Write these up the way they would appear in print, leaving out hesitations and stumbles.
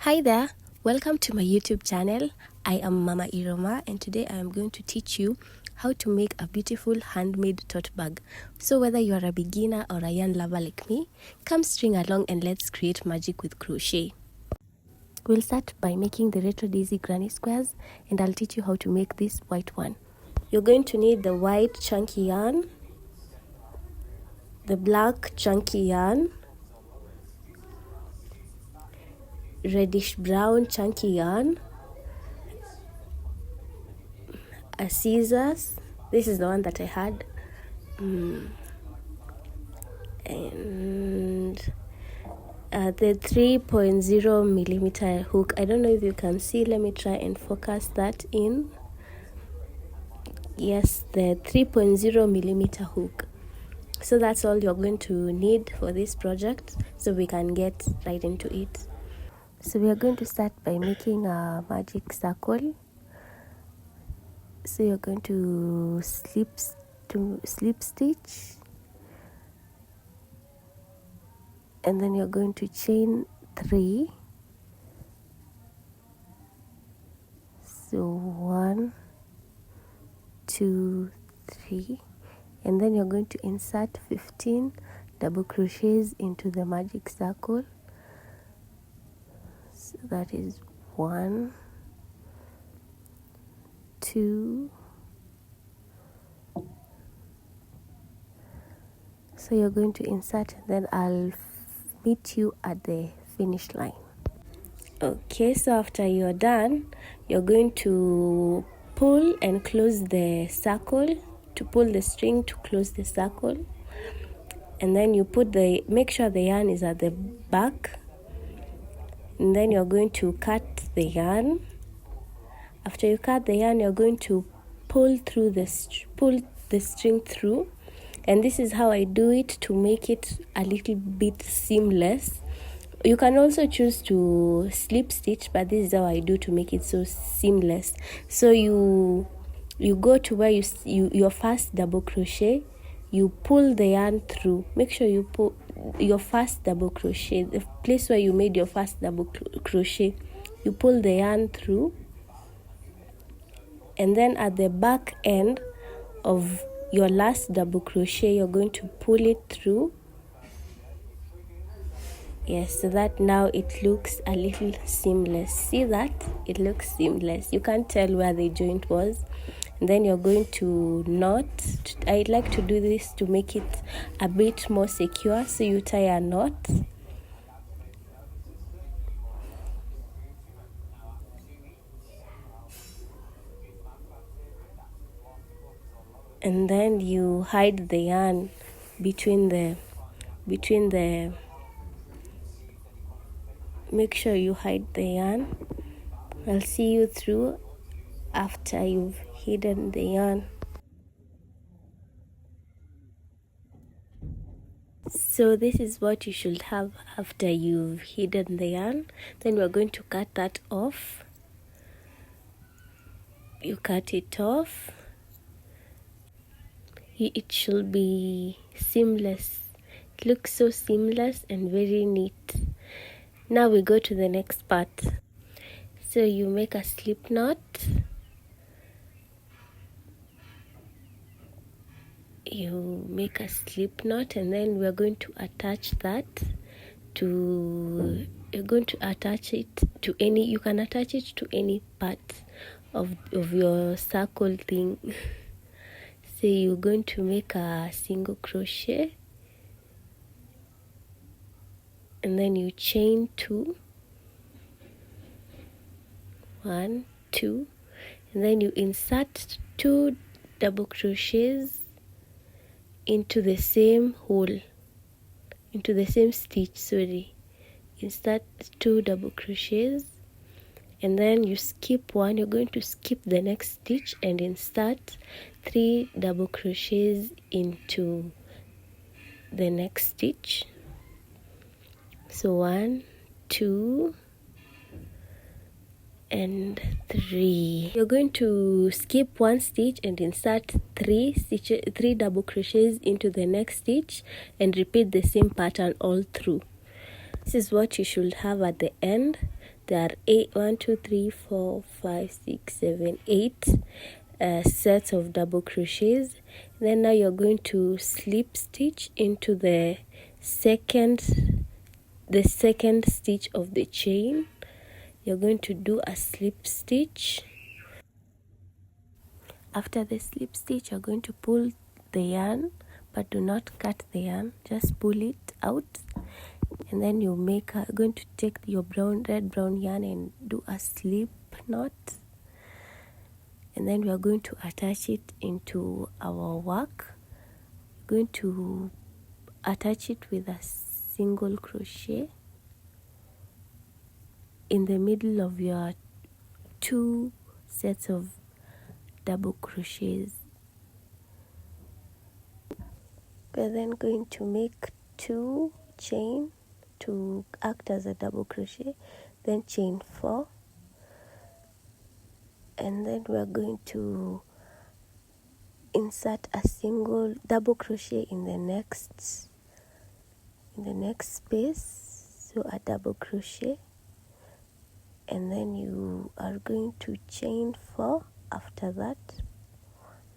Hi there, welcome to my YouTube channel. I am Mama Iroma and today I am going to teach you how to make a beautiful handmade tote bag. So whether you are a beginner or a yarn lover like me, come string along and let's create magic with crochet. We'll start by making the retro daisy granny squares and I'll teach you how to make this white one. You're going to need the white chunky yarn, the black chunky yarn, reddish brown chunky yarn, a scissors, this is the one that I had, and the 3.0 millimeter hook. I don't know if you can see, let me try and focus that in. Yes, the 3.0 millimeter hook. So that's all you're going to need for this project, so we can get right into it. So we are going to start by making a magic circle. So you're going to slip stitch, and then you're going to chain 3. So 1, 2, 3, and then you're going to insert 15 double crochets into the magic circle. So that is 1, 2. So you're going to insert and then I'll meet you at the finish line. Okay, so after you're done, you're going to pull and close the circle, to pull the string to close the circle, and then you make sure the yarn is at the back, and then you're going to cut the yarn. After you cut the yarn, you're going to pull the string through, and this is how I do it to make it a little bit seamless. You can also choose to slip stitch, but this is how I do to make it so seamless. So you go to where your first double crochet, you pull the yarn through. Make sure you pull your first double crochet, the place where you made your first double crochet, you pull the yarn through, and then at the back end of your last double crochet, you're going to pull it through. Yes, so that now it looks a little seamless. See that? It looks seamless. You can't tell where the joint was. And then you're going to knot. I like to do this to make it a bit more secure. So you tie a knot. And then you hide the yarn between the make sure you hide the yarn. I'll see you through after you've hidden the yarn. So this is what you should have after you've hidden the yarn. Then we're going to cut that off. You cut it off. It should be seamless. It looks so seamless and very neat. Now we go to the next part. So you make a slip knot. You make a slip knot, and then we're going to attach that to, you're going to attach it to any, you can attach it to any part of your circle thing. So you're going to make a single crochet, and then you chain 2, 1, 2, and then you insert 2 double crochets into the same hole, into the same stitch, sorry. Insert 2 double crochets, and then you skip 1. You're going to skip the next stitch and insert 3 double crochets into the next stitch. So 1, 2, and 3. You're going to skip 1 stitch and insert 3 double crochets into the next stitch and repeat the same pattern all through. This is what you should have at the end. there are 8 sets of double crochets. Then now you're going to slip stitch into the second stitch of the chain. You're going to do a slip stitch. After the slip stitch, you're going to pull the yarn, but do not cut the yarn, just pull it out. And then you're going to take your red brown yarn and do a slip knot. And then we are going to attach it into our work. We're going to attach it with a single crochet in the middle of your 2 sets of double crochets. We're then going to make 2 chain to act as a double crochet, then chain 4, and then we're going to insert a single double crochet in the next space, so a double crochet, and then you are going to chain 4 after that.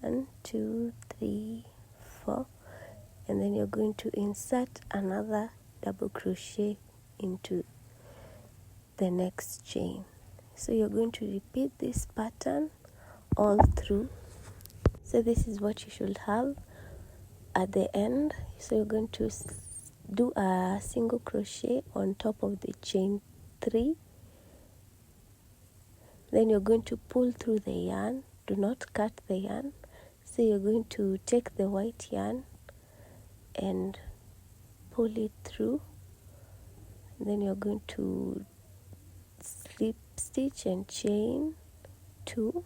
1, 2, 3, 4, and then you're going to insert another double crochet into the next chain. So you're going to repeat this pattern all through. So this is what you should have at the end. So you're going to do a single crochet on top of the chain 3. Then you're going to pull through the yarn. Do not cut the yarn. So you're going to take the white yarn and pull it through. Then you're going to slip stitch and chain 2,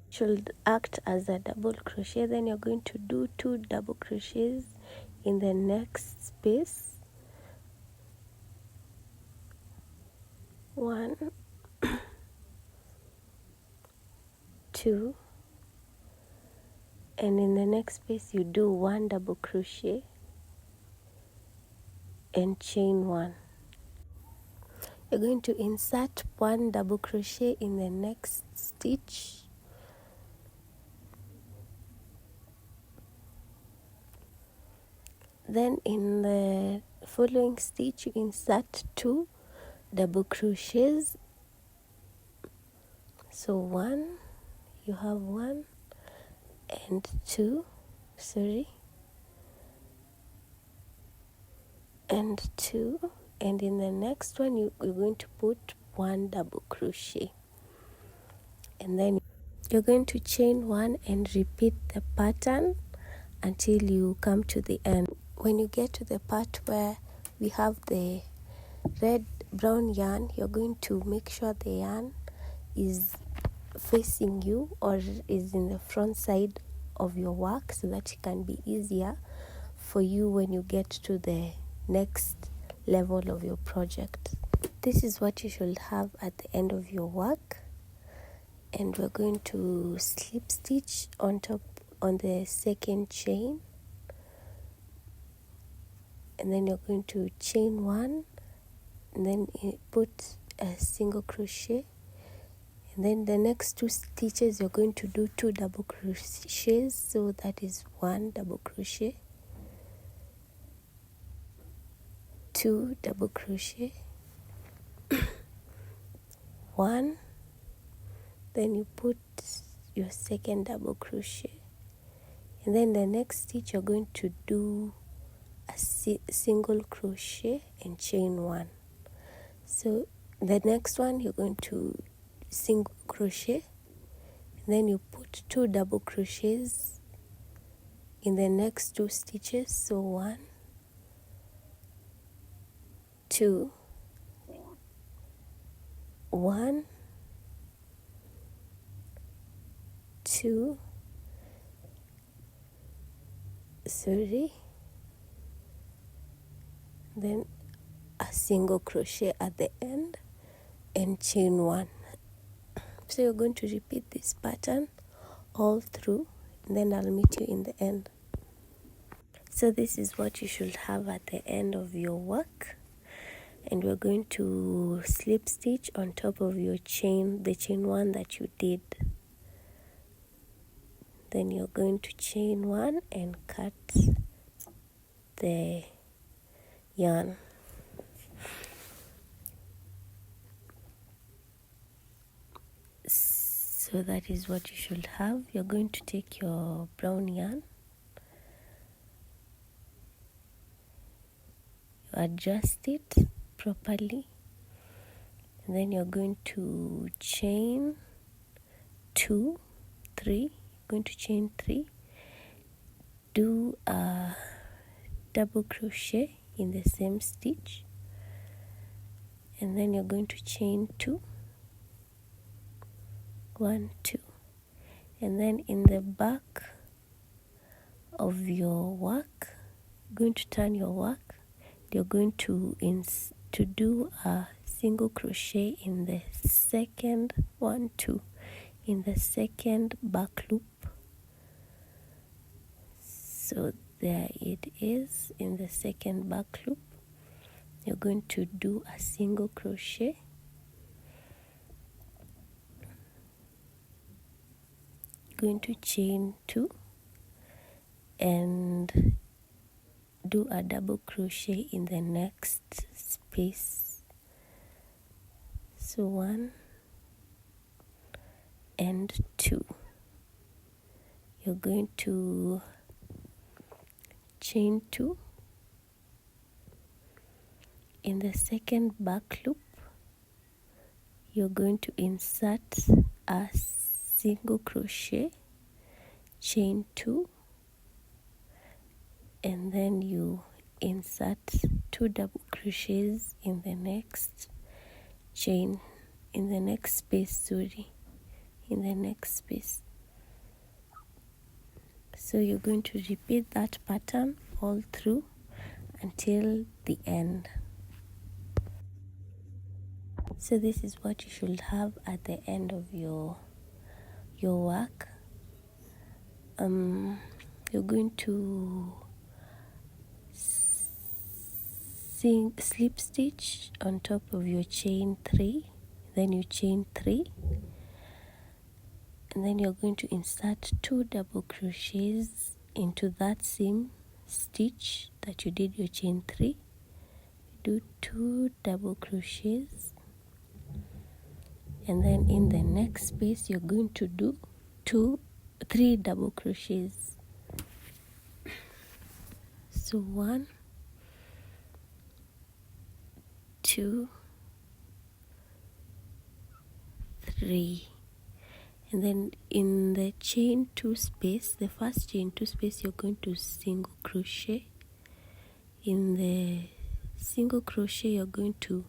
should act as a double crochet. Then you're going to do 2 double crochets in the next space. 1, 2, and in the next space you do 1 double crochet and chain 1. You're going to insert 1 double crochet in the next stitch. Then in the following stitch you insert 2 double crochets. So 1, you have 1 and 2, and 2, and in the next one you're going to put 1 double crochet, and then you're going to chain 1 and repeat the pattern until you come to the end. When you get to the part where we have the red brown yarn, you're going to make sure the yarn is facing you or is in the front side of your work, so that it can be easier for you when you get to the next level of your project. This is what you should have at the end of your work, and we're going to slip stitch on top on the second chain, and then you're going to chain 1 and then put a single crochet, and then the next 2 stitches you're going to do 2 double crochets, so that is 1 double crochet, 2 double crochet, 1, then you put your second double crochet, and then the next stitch you're going to do a single crochet and chain 1. So the next one you're going to single crochet, and then you put 2 double crochets in the next 2 stitches, so 1, 2, 1, 2, then a single crochet at the end and chain 1. So you're going to repeat this pattern all through, and then I'll meet you in the end. So this is what you should have at the end of your work, and we're going to slip stitch on top of your chain, the chain one that you did. Then you're going to chain one and cut the yarn. So that is what you should have. You're going to take your brown yarn, you adjust it properly, and then you're going to chain 2, 3, going to chain 3, do a double crochet in the same stitch, and then you're going to chain 2, 1, 2, and then in the back of your work, going to turn your work, you're going to do a single crochet in the second 1, 2 in the second back loop. So there it is, in the second back loop you're going to do a single crochet, going to chain 2 and do a double crochet in the next space. So 1 and 2, you're going to chain 2 in the second back loop, you're going to insert a single crochet, chain 2, and then you insert 2 double crochets in the next chain, in the next space, in the next space. So you're going to repeat that pattern all through until the end. So this is what you should have at the end of your work. You're going to slip stitch on top of your chain 3, then you chain 3, and then you're going to insert 2 double crochets into that same stitch that you did your chain 3. Do 2 double crochets, and then in the next space you're going to do 3 double crochets. So 1, 2, 3, and then in the chain 2 space, the first chain 2 space, you're going to single crochet. In the single crochet you're going to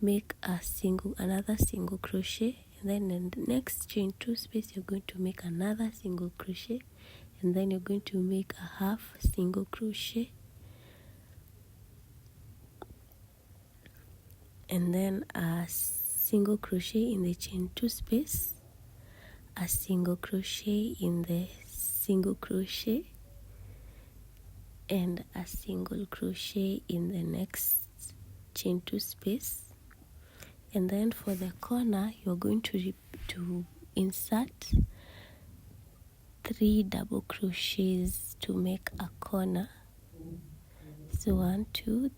make another single crochet, and then in the next chain 2 space you're going to make another single crochet, and then you're going to make a half single crochet, and then a single crochet in the chain 2 space, a single crochet in the single crochet, and a single crochet in the next chain 2 space. And then for the corner you're going to insert 3 double crochets to make a corner. So 1, 2,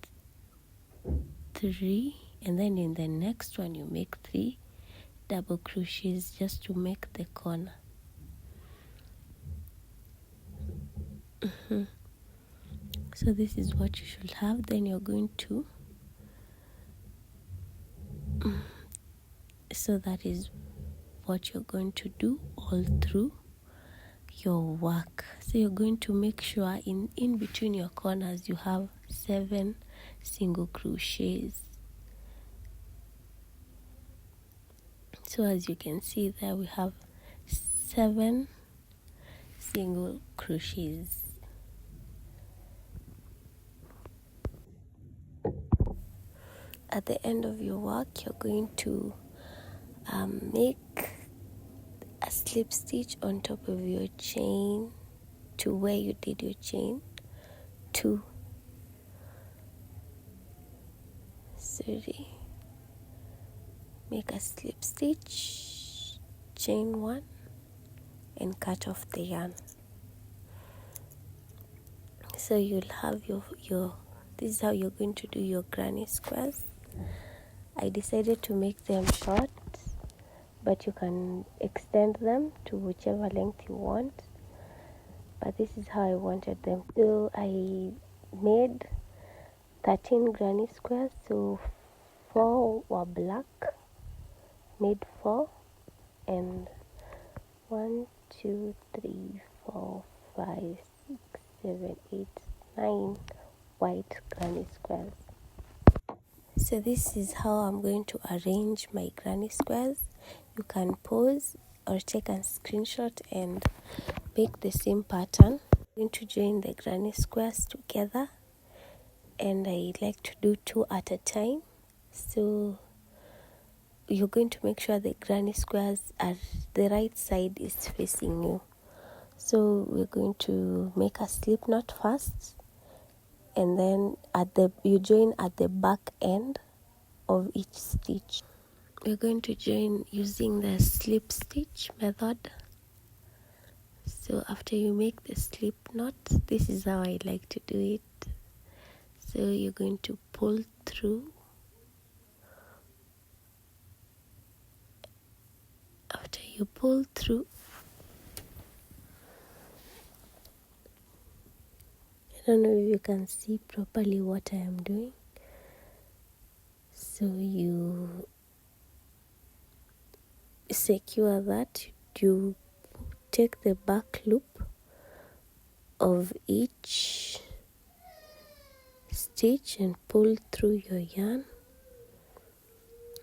3, and then in the next one you make 3 double crochets just to make the corner. So this is what you should have. Then you're going to so that is what you're going to do all through your work. So you're going to make sure in between your corners you have 7 single crochets. So as you can see there, we have 7 single crochets. At the end of your work you're going to make a slip stitch on top of your chain to where you did your chain 2. Sorry. Make a slip stitch, chain 1, and cut off the yarn. So you'll have your this is how you're going to do your granny squares. I decided to make them short, but you can extend them to whichever length you want, but this is how I wanted them. So I made 13 granny squares, so 4 were black, made 4, and 1, 2, 3, 4, 5, 6, 7, 8, 9 white granny squares. So this is how I'm going to arrange my granny squares. You can pause or take a screenshot and make the same pattern. I'm going to join the granny squares together, and I like to do 2 at a time. So you're going to make sure the granny squares are the right side is facing you. So we're going to make a slip knot first, and then you join at the back end of each stitch. We're going to join using the slip stitch method. So after you make the slip knot, this is how I like to do it. So you're going to pull through. After you pull through, I don't know if you can see properly what I am doing. So you secure that. You take the back loop of each stitch and pull through your yarn.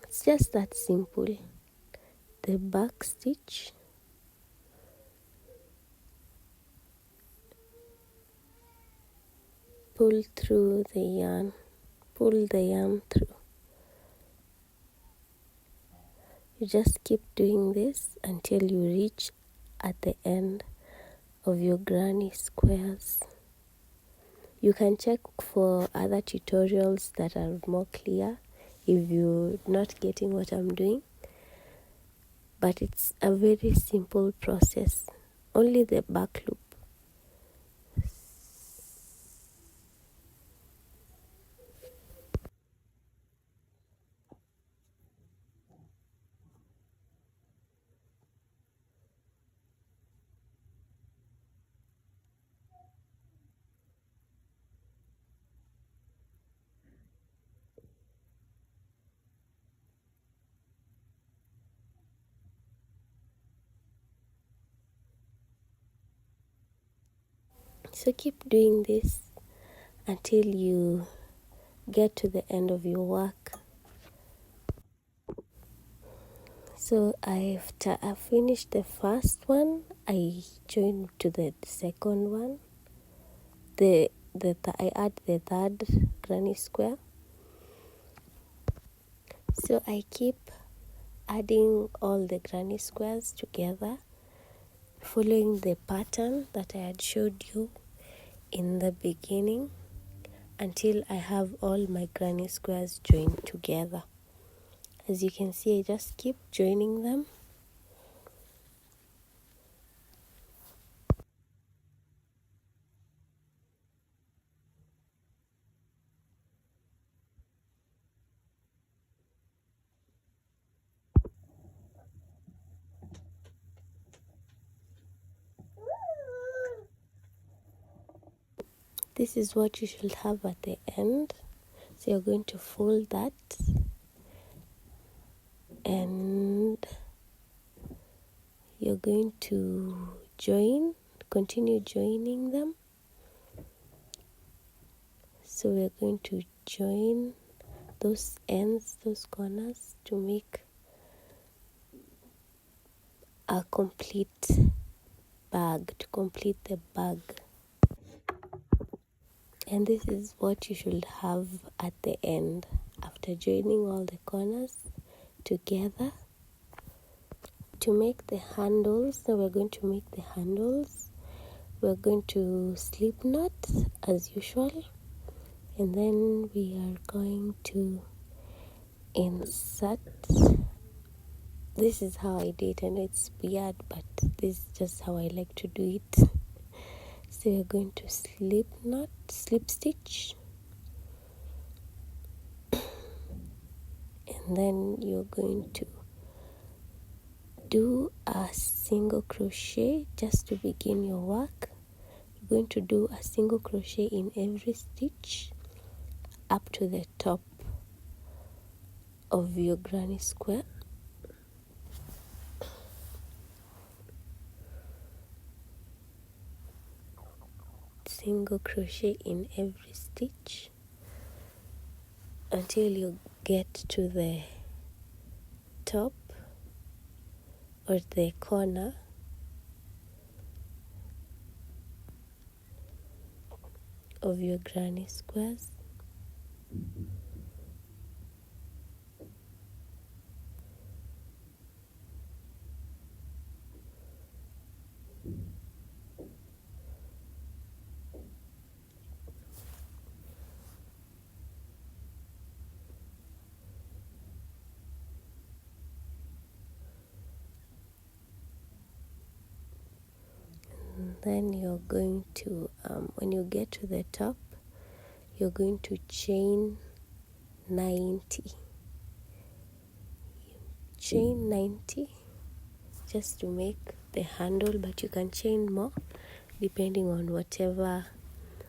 It's just that simple. The back stitch, pull through the yarn, pull the yarn through. You just keep doing this until you reach at the end of your granny squares. You can check for other tutorials that are more clear if you're not getting what I'm doing, but it's a very simple process. Only the back loop. So keep doing this until you get to the end of your work. So after I finished the first one, I joined to the second one. I add the third granny square. So I keep adding all the granny squares together, following the pattern that I had showed you in the beginning, until I have all my granny squares joined together. As you can see, I just keep joining them. This is what you should have at the end. So you're going to fold that and you're going to continue joining them. So we're going to join those ends, those corners, to make a complete bag, to complete the bag. And this is what you should have at the end after joining all the corners together. To make the handles, now we're going to make the handles. We're going to slip knot as usual, and then we are going to insert. This is how I do it. I know it's weird, but this is just how I like to do it. So you're going to slip stitch, and then you're going to do a single crochet just to begin your work. You're going to do a single crochet in every stitch up to the top of your granny square. Single crochet in every stitch until you get to the top or the corner of your granny squares. Then you're going to, when you get to the top, you're going to chain 90. Chain 90 just to make the handle, but you can chain more depending on whatever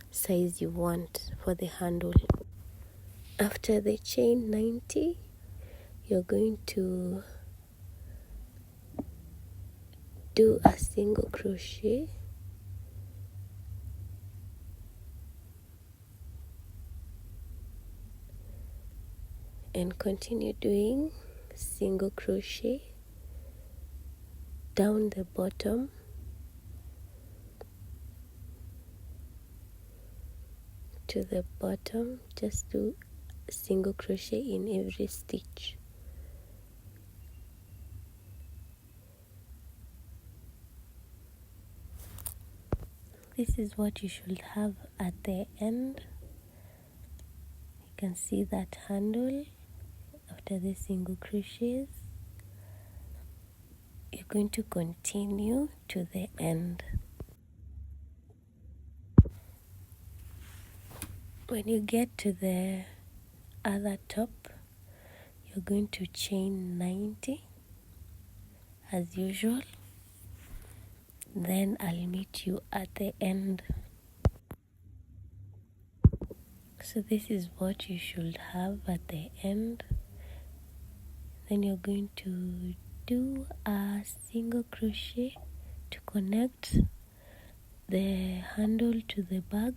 size you want for the handle. After the chain 90, you're going to do a single crochet and continue doing single crochet down the bottom to the bottom. Just do single crochet in every stitch. This is what you should have at the end. You can see that handle. After the single crochets, you're going to continue to the end. When you get to the other top, you're going to chain 90 as usual. Then I'll meet you at the end. So this is what you should have at the end. Then you're going to do a single crochet to connect the handle to the bag.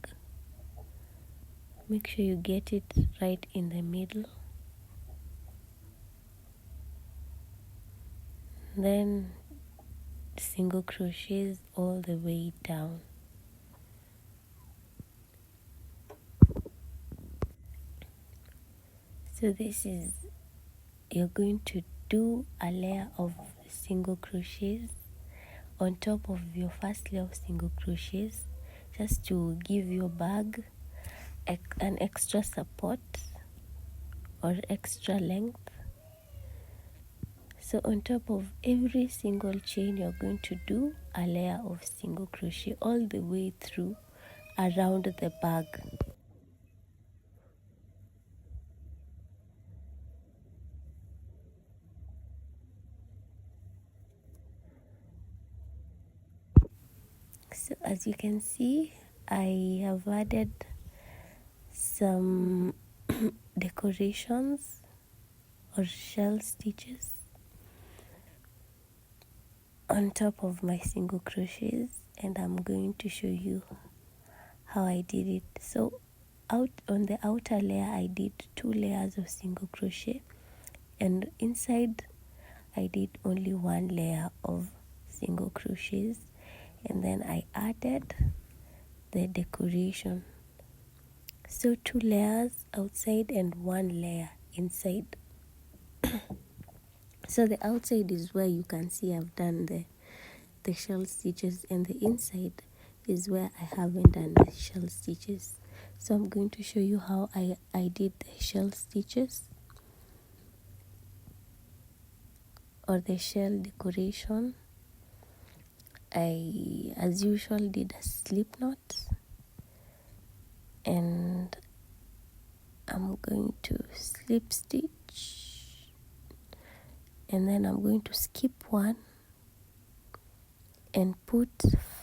Make sure you get it right in the middle. Then single crochets all the way down. So this is, you're going to do a layer of single crochets on top of your first layer of single crochets, just to give your bag an extra support or extra length. So on top of every single chain, you're going to do a layer of single crochet all the way through around the bag. So as you can see, I have added some decorations or shell stitches on top of my single crochets, and I'm going to show you how I did it. So out on the outer layer, I did 2 layers of single crochet, and inside I did only 1 layer of single crochets, and then I added the decoration. So 2 layers outside and 1 layer inside. So the outside is where you can see I've done the shell stitches, and the inside is where I haven't done the shell stitches. So I'm going to show you how I did the shell stitches. or the shell decoration, I as usual did a slip knot, and I'm going to slip stitch, and then I'm going to skip one and put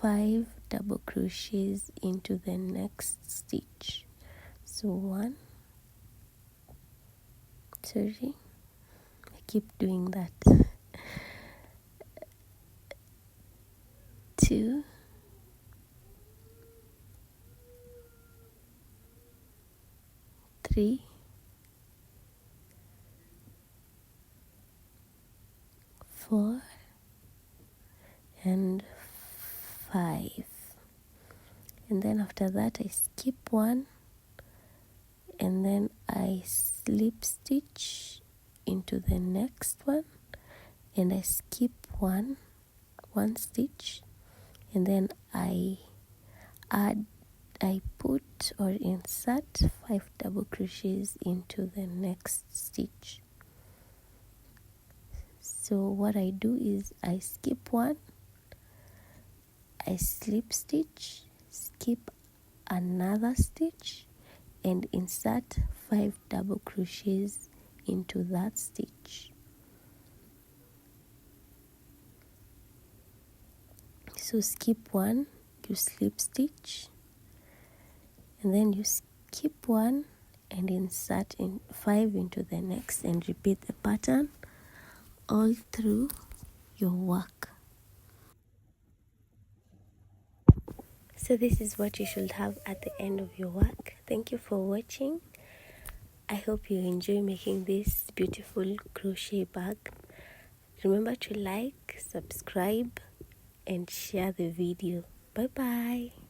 5 double crochets into the next stitch. So 1, sorry, I keep doing that, 2, 3, 4, and 5. And then after that I skip one, and then I slip stitch into the next one, and I skip one stitch, and then I put or insert 5 double crochets into the next stitch. So what I do is I skip one, I slip stitch, skip another stitch, and insert 5 double crochets into that stitch. So skip one, you slip stitch, and then you skip one and insert 5 into the next, and repeat the pattern all through your work. So this is what you should have at the end of your work. Thank you for watching. I hope you enjoy making this beautiful crochet bag. Remember to like, subscribe, and share the video. Bye bye.